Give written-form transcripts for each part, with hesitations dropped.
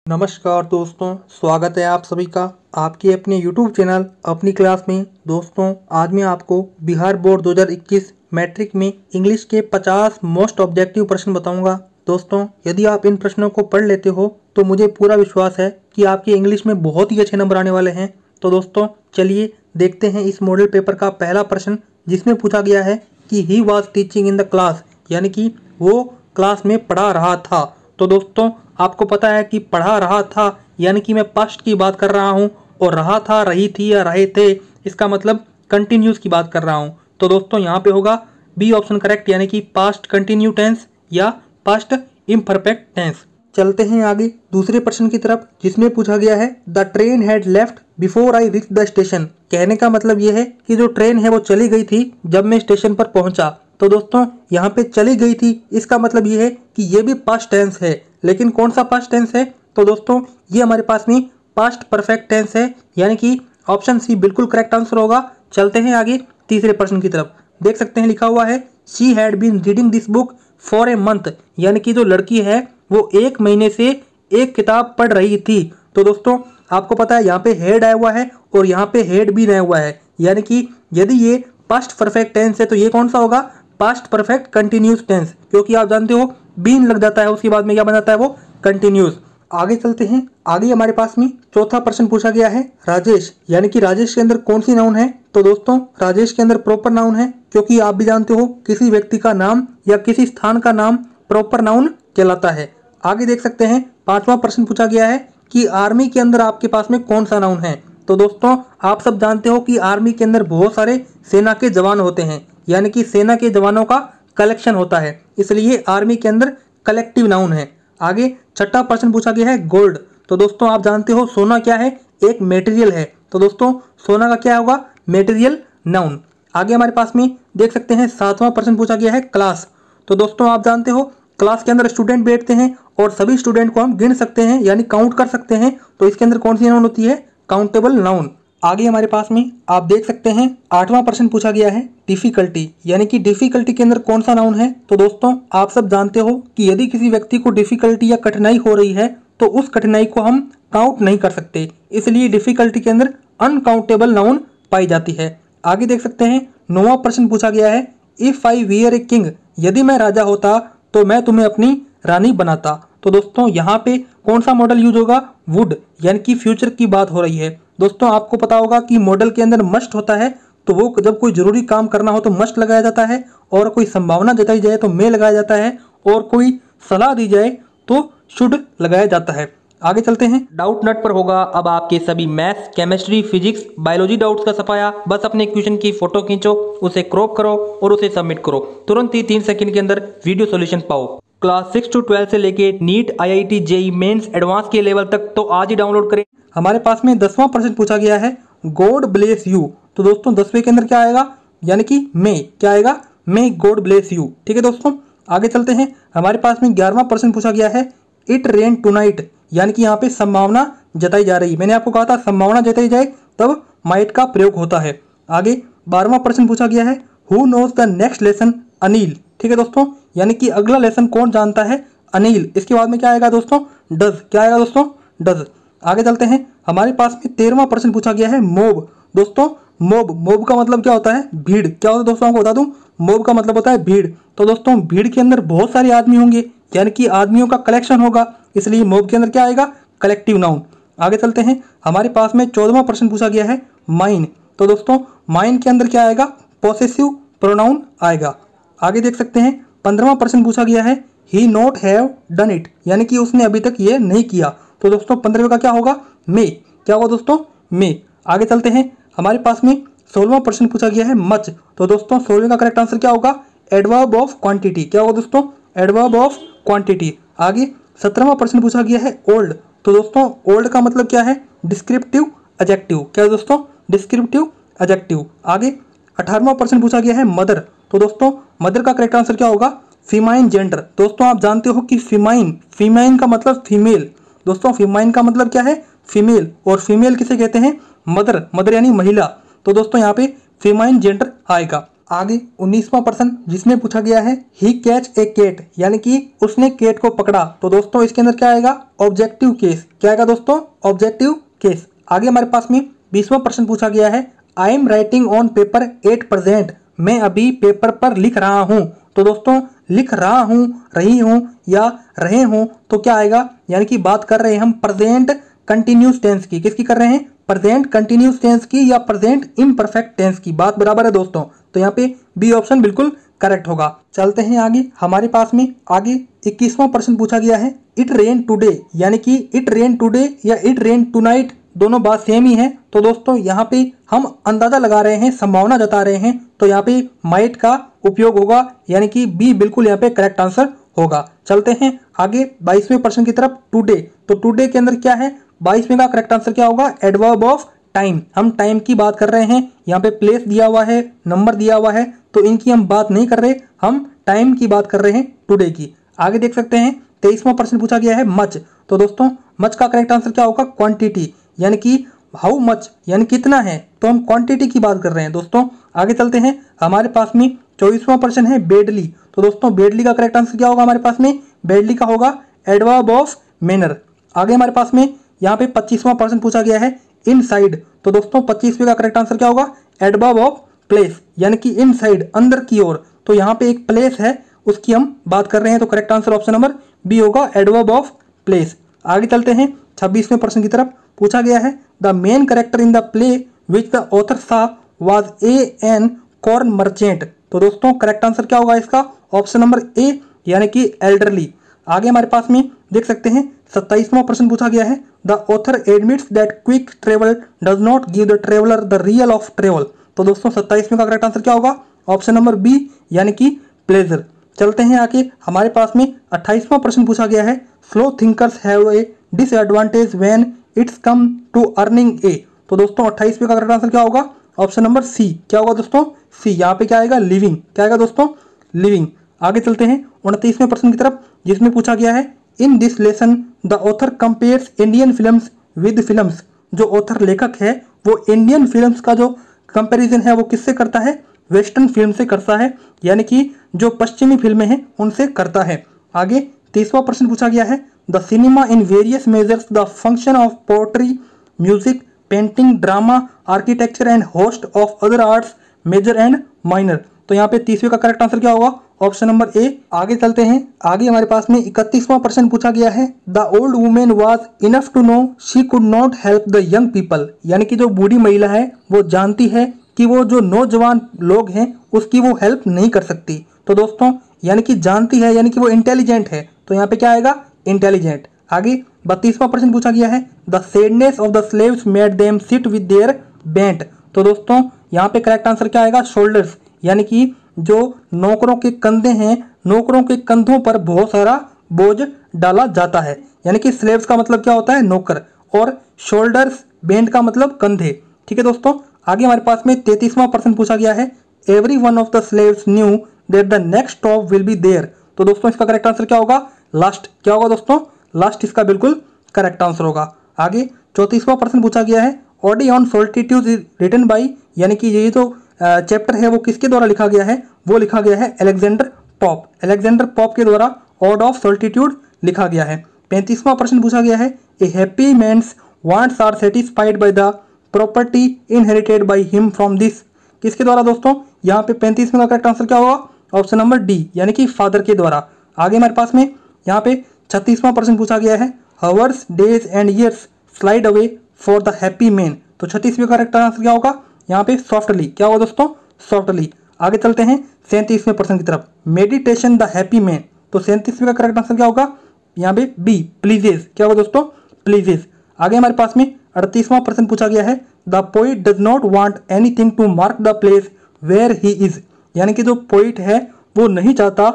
नमस्कार दोस्तों, स्वागत है आप सभी का आपके अपने YouTube चैनल अपनी क्लास में। दोस्तों, आज मैं आपको बिहार बोर्ड 2021 मैट्रिक में इंग्लिश के 50 मोस्ट ऑब्जेक्टिव प्रश्न बताऊंगा। दोस्तों, यदि आप इन प्रश्नों को पढ़ लेते हो तो मुझे पूरा विश्वास है कि आपके इंग्लिश में बहुत ही अच्छे नंबर आने वाले हैं। तो दोस्तों, चलिए देखते हैं इस मॉडल पेपर का पहला प्रश्न, जिसमें पूछा गया है कि he was teaching in the class, यानी कि वो क्लास में पढ़ा रहा था। तो दोस्तों, आपको पता है कि पढ़ा रहा था यानी कि मैं पास्ट की बात कर रहा हूं, और रहा था, रही थी या रहे थे, इसका मतलब कंटिन्यूस की बात कर रहा हूं। तो दोस्तों, यहाँ पे होगा बी ऑप्शन करेक्ट, यानी कि पास्ट कंटिन्यू टेंस या पास्ट इम्परफेक्ट टेंस। चलते हैं आगे दूसरे प्रश्न की तरफ, जिसमें पूछा गया है the train had left before I reach the station. कहने का मतलब यह है कि जो ट्रेन है वो चली गई थी जब मैं स्टेशन पर पहुंचा। तो दोस्तों, यहाँ पे चली गई थी, इसका मतलब ये है कि ये भी पास्ट टेंस है, लेकिन कौन सा पास्ट टेंस है? तो दोस्तों, ये हमारे पास में पास्ट परफेक्ट टेंस है, यानी कि ऑप्शन सी बिल्कुल करेक्ट आंसर होगा। चलते हैं आगे तीसरे प्रश्न की तरफ। देख सकते हैं लिखा हुआ है she had been reading this book for a month, यानी कि जो लड़की है वो 1 महीने से एक किताब पढ़ रही थी। तो दोस्तों, आपको पता है यहाँ पे हेड आया हुआ है और यहाँ पे हेड बीन आया हुआ है, यानी कि यदि ये पास्ट परफेक्ट टेंस है तो ये कौन सा होगा? पास्ट परफेक्ट कंटिन्यूस टेंस, क्योंकि आप जानते हो बीन लग जाता है, उसके बाद में क्या बन जाता है? वो कंटिन्यूस। आगे चलते हैं। आगे हमारे पास में चौथा प्रश्न पूछा गया है राजेश, यानी कि राजेश के अंदर कौन सी नाउन है? तो दोस्तों, राजेश के अंदर प्रॉपर नाउन है, क्योंकि आप भी जानते हो किसी व्यक्ति का नाम या किसी स्थान का नाम प्रॉपर नाउन कहलाता है। आगे देख सकते हैं पांचवा प्रश्न पूछा गया है कि आर्मी के अंदर आपके पास में कौन सा नाउन है? तो दोस्तों, आप सब जानते हो कि आर्मी के अंदर बहुत सारे सेना के जवान होते हैं, यानी कि सेना के जवानों का कलेक्शन होता है, इसलिए आर्मी के अंदर कलेक्टिव नाउन है। आगे छठा प्रश्न पूछा गया है गोल्ड। तो दोस्तों, आप जानते हो सोना क्या है? एक मेटेरियल है। तो दोस्तों, सोना का क्या होगा? Material noun. आगे हमारे पास में देख सकते हैं सातवां प्रश्न पूछा गया है क्लास। तो दोस्तों, आप जानते हो क्लास के अंदर स्टूडेंट बैठते हैं और सभी स्टूडेंट को हम गिन सकते हैं, यानी काउंट कर सकते हैं। तो इसके अंदर कौन सी नाउन होती है? Countable noun. आगे हमारे पास में आप देख सकते हैं आठवां प्रश्न पूछा गया है डिफिकल्टी, यानी कि डिफिकल्टी के अंदर कौन सा नाउन है? तो दोस्तों, आप सब जानते हो कि यदि किसी व्यक्ति को डिफिकल्टी या कठिनाई हो रही है तो उस कठिनाई को हम काउंट नहीं कर सकते, इसलिए डिफिकल्टी के अंदर अनकाउंटेबल नाउन पाई जाती है। आगे देख सकते हैं नौवां प्रश्न पूछा गया है if I wear a king, यदि मैं राजा होता तो मैं तुम्हें अपनी रानी बनाता। तो दोस्तों, यहाँ पे कौन सा मॉडल यूज होगा? वुड, यानी कि फ्यूचर की बात हो रही है। दोस्तों, आपको पता होगा कि मॉडल के अंदर मस्ट होता है, तो वो जब कोई जरूरी काम करना हो तो मस्ट लगाया जाता है, और कोई संभावना जताई जाए तो मे लगाया जाता है, और कोई सलाह दी जाए तो शुड लगाया जाता है। आगे चलते हैं। डाउट नट पर होगा अब आपके सभी maths, chemistry, physics, biology doubts का सफाया। बस अपने क्वेश्चन की फोटो खींचो, उसे क्रॉप करो और उसे सबमिट करो। तुरंत ही 3 सेकंड के अंदर वीडियो सॉल्यूशन पाओ। क्लास 6 to 12 से लेके NEET, IIT, JEE mains, advance के लेवल तक तो आज ही डाउनलोड करें। हमारे पास में 10वां प्रश्न पूछा गया है गॉड ब्लेस यू। तो दोस्तों, 10वें के अंदर क्या आएगा? यानी कि मे। क्या आएगा? May God bless you. ठीक है दोस्तों, आगे चलते हैं। हमारे पास में 11वां प्रश्न पूछा गया है इट रेन टुनाइट, यानी कि यहाँ पे संभावना जताई जा रही है। मैंने आपको कहा था संभावना जताई जाए तब माइट का प्रयोग होता है। आगे 12वां प्रश्न पूछा गया है who knows the next lesson? Anil. ठीक है दोस्तों, यानी कि अगला लेसन कौन जानता है? अनिल। इसके बाद में क्या आएगा दोस्तों? डज। क्या आएगा दोस्तों? डज। आगे चलते हैं। हमारे पास में 13वां प्रश्न पूछा गया है मोब। दोस्तों, मोब का मतलब क्या होता है? भीड़। क्या होता है दोस्तों? आपको बता दूं, मोब का मतलब होता है भीड़। तो दोस्तों, भीड़ के अंदर बहुत सारे आदमी होंगे, यानी कि आदमियों का कलेक्शन होगा, इसलिए मोब के अंदर क्या आएगा? Collective noun. आगे चलते हैं। हमारे पास में 14वां प्रश्न पूछा गया है माइन। तो दोस्तों, माइन के अंदर क्या आएगा? पॉसेसिव प्रोनाउन आएगा। आगे देख सकते हैं 15वां प्रश्न पूछा गया है ही नॉट हैव डन इट, यानी कि उसने अभी तक ये नहीं किया। तो दोस्तों, 15वें का क्या होगा? मे। क्या होगा दोस्तों? मे। आगे चलते हैं। हमारे पास में 16वां प्रश्न पूछा गया है मच। तो दोस्तों, 16वें का करेक्ट आंसर क्या होगा? Adverb of quantity. क्या होगा दोस्तों? Adverb of quantity. आगे 17वां प्रश्न पूछा गया है ओल्ड। तो दोस्तों, ओल्ड का मतलब क्या है? Descriptive adjective. क्या है दोस्तों? Descriptive adjective. आगे 18वां प्रश्न पूछा गया है मदर। तो दोस्तों, मदर का करेक्ट आंसर क्या होगा? Famine gender. दोस्तों, आप जानते हो कि फीमाइन का मतलब फीमेल। दोस्तों, फीमाइन का मतलब क्या है? फीमेल। और फीमेल किसे कहते हैं? मदर। मदर यानी महिला। तो दोस्तों, यहाँ पे फीमाइन जेंडर आएगा। आगे 19वां प्रश्न जिसमें पूछा गया है ही कैच ए कैट, यानी कि उसने कैट को पकड़ा। तो दोस्तों इसके अंदर क्या आएगा? Objective case. क्या आएगा दोस्तों? Objective case. आगे हमारे पास में 20वां प्रश्न पूछा गया है I am writing on paper at present, मैं अभी पेपर पर लिख रहा हूं। तो दोस्तों लिख रहा हूं, रही हूं या रहे हूं तो क्या आएगा? यानी कि बात कर रहे हैं हम प्रेजेंट कंटिन्यूस टेंस की। किसकी कर रहे हैं? प्रेजेंट कंटिन्यूस टेंस की या प्रेजेंट इम्परफेक्ट टेंस की। बात बराबर है दोस्तों, तो यहाँ पे बी ऑप्शन बिल्कुल करेक्ट होगा। चलते हैं आगे। हमारे पास में आगे 21वां प्रश्न पूछा गया है इट रेन टुडे, यानी कि इट रेन टुडे या इट रेन टुनाइट, दोनों बात सेम ही है। तो दोस्तों यहाँ पे हम अंदाजा लगा रहे हैं, संभावना जता रहे हैं, तो यहाँ पे माइट का उपयोग होगा, यानी कि बी बिल्कुल यहाँ पे करेक्ट आंसर होगा। चलते हैं आगे 22वें प्रश्न की तरफ। टुडे, तो टुडे के अंदर क्या है? 22वें का करेक्ट आंसर क्या होगा? Adverb of time. हम टाइम की बात कर रहे हैं, यहाँ पे प्लेस दिया हुआ है, नंबर दिया हुआ है, तो इनकी हम बात नहीं कर रहे, हम टाइम की बात कर रहे हैं टुडे की। आगे देख सकते हैं 23वां प्रश्न पूछा गया है मच। तो दोस्तों मच का करेक्ट आंसर क्या होगा? क्वांटिटी, यानी कि हाउ मच यानी कितना है, तो हम क्वांटिटी की बात कर रहे हैं दोस्तों। आगे चलते हैं। हमारे पास में 24वां प्रश्न है बेडली। तो दोस्तों बेडली का करेक्ट आंसर क्या होगा? हमारे पास में बेडली का होगा एडवर्ब ऑफ मैनर। आगे हमारे पास में यहाँ पे 25वां प्रश्न पूछा गया है इनसाइड। तो दोस्तों 25वें का करेक्ट आंसर क्या होगा? एडवर्ब ऑफ प्लेस, यानी कि इनसाइड अंदर की ओर। तो यहाँ पे एक प्लेस है उसकी हम बात कर रहे हैं, तो correct answer option number B होगा, एडवर्ब ऑफ प्लेस। आगे चलते हैं 26वें प्रश्न की तरफ। पूछा गया है the main character in the play which the author सा वाज एन कॉर्न मर्चेंट। तो दोस्तों करेक्ट आंसर क्या होगा इसका? ऑप्शन नंबर ए, यानी कि एल्डरली। आगे हमारे पास में देख सकते हैं 27वां प्रश्न पूछा गया है the author admits that quick travel does not give the traveller the real of travel. तो दोस्तों 27वें का करेक्ट आंसर क्या होगा? ऑप्शन नंबर बी, यानी कि प्लेजर। चलते हैं आगे। हमारे पास में 28वां प्रश्न पूछा गया है slow thinkers have a disadvantage when it's come to earning a. तो दोस्तों 28वें का करेक्ट आंसर क्या होगा? Option number C. क्या होगा दोस्तों? सी। यहाँ पे क्या आएगा? लिविंग। क्या आएगा दोस्तों? लिविंग। आगे चलते हैं 29वें प्रश्न की तरफ, जिसमें पूछा गया है in this lesson the author compares Indian films with films. जो ऑथर लेखक है वो इंडियन फिल्म्स का जो कंपैरिजन है वो किससे करता है? वेस्टर्न फिल्म से करता है, यानी कि जो पश्चिमी फिल्में हैं उनसे करता है। आगे 30वां प्रश्न पूछा गया है the cinema in various measures the function of poetry music painting drama architecture and host of other arts major and minor. तो यहाँ पे 30वें का करेक्ट आंसर क्या होगा? Option number A. आगे चलते हैं। आगे हमारे पास में 31वां प्रश्न पूछा गया है the old women was enough to know she could not help the young people, यानी कि जो बूढ़ी महिला है वो जानती है कि वो जो नौजवान लोग हैं उसकी वो हेल्प नहीं कर सकती। तो दोस्तों यानी कि जानती है, यानी कि वो इंटेलिजेंट है, तो यहाँ पे क्या आएगा? इंटेलिजेंट। आगे 32वां प्रश्न पूछा गया है the sadness of the slaves made them sit with their bent. तो दोस्तों यहाँ पे करेक्ट आंसर क्या आएगा? शोल्डर्स, यानी कि जो नौकरों के कंधे हैं, नौकरों के कंधों पर बहुत सारा बोझ डाला जाता है, यानी कि स्लेव्स का मतलब क्या होता है? नौकर, और शोल्डर्स बेंट का मतलब कंधे। ठीक है दोस्तों। आगे हमारे पास में 33वां प्रश्न पूछा गया है every one of the slaves knew that the next stop will be there. तो दोस्तों इसका करेक्ट आंसर क्या होगा? लास्ट। क्या होगा दोस्तों? लास्ट इसका बिल्कुल करेक्ट आंसर होगा। आगे 34वां प्रश्न पूछा गया है ओडी ऑन सॉल्टिट्यूड रिटन बाई, यानी कि ये जो चैप्टर है वो किसके द्वारा लिखा गया है? वो लिखा गया है अलेक्जेंडर पॉप। अलेक्जेंडर पॉप के द्वारा ऑड ऑफ सॉल्टिट्यूड लिखा गया है। 35वां प्रश्न पूछा गया है a happy man's wants are satisfied by the property inherited by him from this. किसके द्वारा दोस्तों? यहाँ पे 35वें का करेक्ट आंसर क्या होगा? ऑप्शन नंबर डी, यानी कि फादर के द्वारा। आगे हमारे पास में यहाँ पे 36वां प्रश्न पूछा गया है hours days and years slide away for the happy man. तो 36वें का करेक्ट आंसर क्या होगा? यहाँ पे सॉफ्टली। क्या होगा दोस्तों? सॉफ्टली। आगे चलते हैं 37वें प्रश्न की तरफ मेडिटेशन द हैप्पी मैन। तो 37वें का करेक्ट आंसर क्या होगा? यहाँ पे बी प्लीजेस। क्या होगा दोस्तों? प्लीजेस। आगे हमारे पास में 38वां प्रश्न पूछा गया है the poet does not want anything to mark the place where he is, यानी कि जो पोइट है वो नहीं चाहता,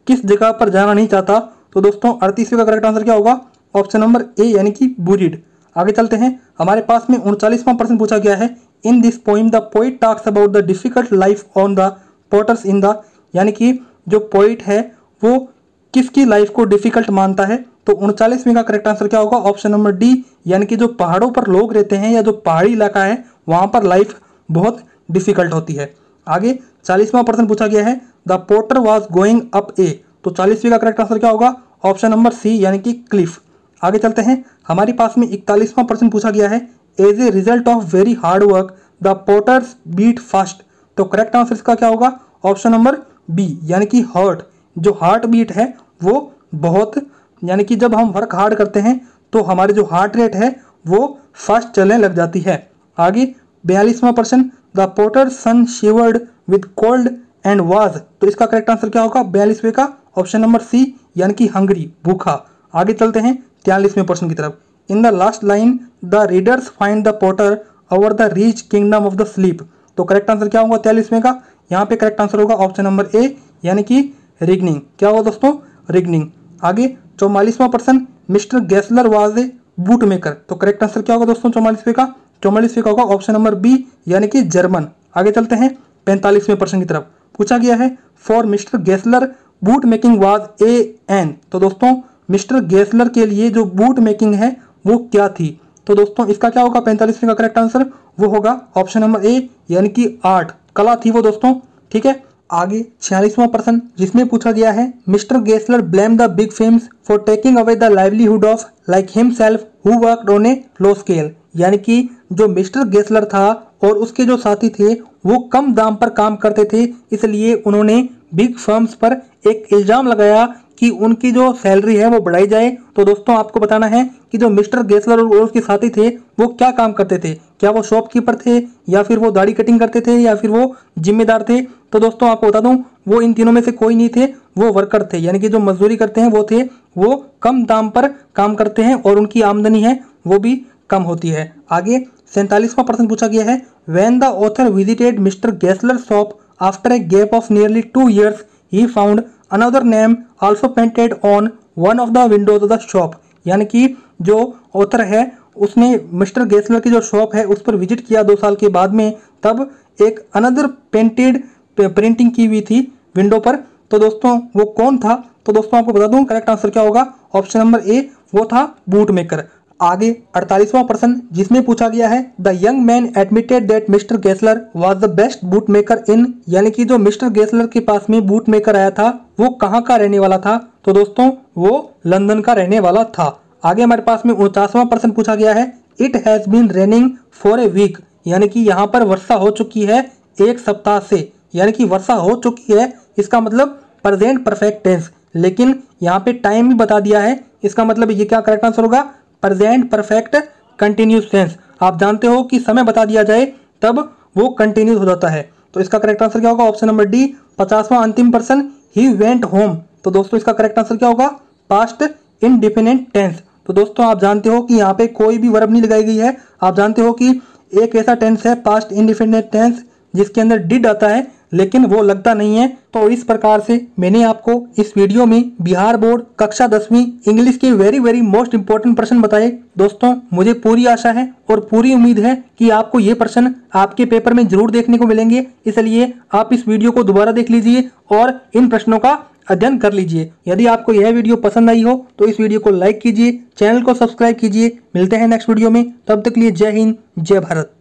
किस जगह पर जाना नहीं चाहता। तो दोस्तों 38वें का करेक्ट आंसर क्या होगा? ऑप्शन नंबर ए, यानी कि बुरीड। आगे चलते हैं। हमारे पास में 39वां प्रश्न पूछा गया है in this poem the poet talks about the difficult life on the porters in the, यानी कि जो पोइट है वो किसकी लाइफ को डिफिकल्ट मानता है? तो 39वें का करेक्ट आंसर क्या होगा? ऑप्शन नंबर डी, यानी कि जो पहाड़ों पर लोग रहते हैं या जो पहाड़ी इलाका है वहां पर लाइफ बहुत डिफिकल्ट होती है। आगे 40वां प्रश्न पूछा गया है the porter was going up a, तो 40वें का करेक्ट आंसर क्या होगा? ऑप्शन नंबर सी यानी कि क्लिफ। आगे चलते हैं, हमारे पास में 41वां प्रश्न पूछा गया है as a result of very hard work the porters beat fast, तो करेक्ट आंसर इसका क्या होगा? ऑप्शन नंबर बी यानी कि हार्ट। जो हार्ट बीट है वो बहुत, यानी कि जब हम वर्क हार्ड करते हैं तो हमारे जो हार्ट रेट है वो फास्ट चलने लग जाती है। आगे 42वां प्रश्न the porter soon shivered with cold and was, तो इसका करेक्ट आंसर क्या होगा? 42वें का ऑप्शन नंबर सी यानी कि हंगरी, भूखा। आगे चलते हैं 43वें प्रश्न की तरफ। In the last line the readers find the porter over the reach kingdom of the sleep, तो करेक्ट आंसर क्या होगा 43वें का? यहाँ पे करेक्ट आंसर होगा ऑप्शन नंबर ए यानी कि रिगनिंग। क्या होगा दोस्तों? रिगनिंग। आगे 44वां प्रश्न mister Gessler was a boot maker, तो करेक्ट आंसर क्या होगा दोस्तों 44वें का? 44वें का होगा ऑप्शन नंबर बी यानी कि जर्मन। आगे चलते हैं 45वें प्रश्न की तरफ। पूछा गया है for mister Gessler boot making was a an, तो दोस्तों मिस्टर गेस्लर के लिए जो बूट मेकिंग है वो क्या थी? तो दोस्तों इसका क्या होगा 45वें का करेक्ट आंसर? वो होगा ऑप्शन नंबर ए यानी कि आर्ट, कला थी वो दोस्तों। ठीक है, आगे 46वां प्रश्न जिसमें पूछा गया है mister Gessler blame the big famous for taking away the livelihood of like himself who worked on A low scale, यानी कि जो मिस्टर गेस्लर था और उसके जो साथी थे वो कम दाम पर काम करते थे, इसलिए उन्होंने बिग फर्म्स पर एक इल्जाम लगाया कि उनकी जो सैलरी है वो बढ़ाई जाए। तो दोस्तों आपको बताना है कि जो मिस्टर गेस्लर और उसके साथी थे वो क्या काम करते थे, क्या वो शॉपकीपर थे या फिर वो दाढ़ी कटिंग करते थे या फिर वो जिम्मेदार थे? तो दोस्तों आपको बता दूं वो इन तीनों में से कोई नहीं थे, वो वर्कर थे, यानी कि जो मजदूरी करते हैं वो थे, वो कम दाम पर काम करते हैं और उनकी आमदनी है वो भी कम होती है। आगे 47वां प्रश्न पूछा गया है when the author visited mister Gessler shop after a gap of nearly 2 years he found another name also painted on one of the Windows of the shop, यानी कि जो ऑथर है उसने मिस्टर गेस्लर की जो शॉप है उस पर विजिट किया 2 साल के बाद में, तब एक अनदर पेंटेड प्रिंटिंग की हुई थी विंडो पर। तो दोस्तों वो कौन था? तो दोस्तों आपको बता दूं करेक्ट आंसर क्या होगा? ऑप्शन नंबर ए वो था बूट मेकर। आगे 48वां प्रश्न जिसमें पूछा गया है the young man admitted that mister Gessler was the best boot maker in, यानी कि जो मिस्टर गेस्लर के पास में बूट मेकर आया था वो कहाँ का रहने वाला था? तो दोस्तों वो लंदन का रहने वाला था। आगे हमारे पास में 49वां प्रश्न पूछा गया है it has been raining for a week, यानी कि यहाँ पर वर्षा हो चुकी है 1 सप्ताह से, यानी कि वर्षा हो चुकी है इसका मतलब प्रेजेंट परफेक्ट टेंस, लेकिन यहाँ पे टाइम भी बता दिया है, इसका मतलब ये क्या करेक्ट आंसर होगा? Present perfect continuous tense. आप जानते हो कि समय बता दिया जाए तब वो कंटिन्यूस हो जाता है, तो इसका करेक्ट आंसर क्या होगा? ऑप्शन नंबर डी 50वां अंतिम प्रश्न ही वेंट होम, तो दोस्तों इसका करेक्ट आंसर क्या होगा? Past indefinite tense. तो दोस्तों आप जानते हो कि यहाँ पे कोई भी वर्ब नहीं लगाई गई है, आप जानते हो कि एक ऐसा टेंस है पास्ट इंडिफिनिट टेंस जिसके अंदर डिड आता है लेकिन वो लगता नहीं है। तो इस प्रकार से मैंने आपको इस वीडियो में बिहार बोर्ड कक्षा 10वीं इंग्लिश के वेरी मोस्ट इंपॉर्टेंट प्रश्न बताए। दोस्तों मुझे पूरी आशा है और पूरी उम्मीद है कि आपको ये प्रश्न आपके पेपर में जरूर देखने को मिलेंगे, इसलिए आप इस वीडियो को दोबारा देख लीजिए और इन प्रश्नों का अध्ययन कर लीजिए। यदि आपको यह वीडियो पसंद आई हो तो इस वीडियो को लाइक कीजिए, चैनल को सब्सक्राइब कीजिए। मिलते हैं नेक्स्ट वीडियो में, तब तक के लिए जय हिंद जय भारत।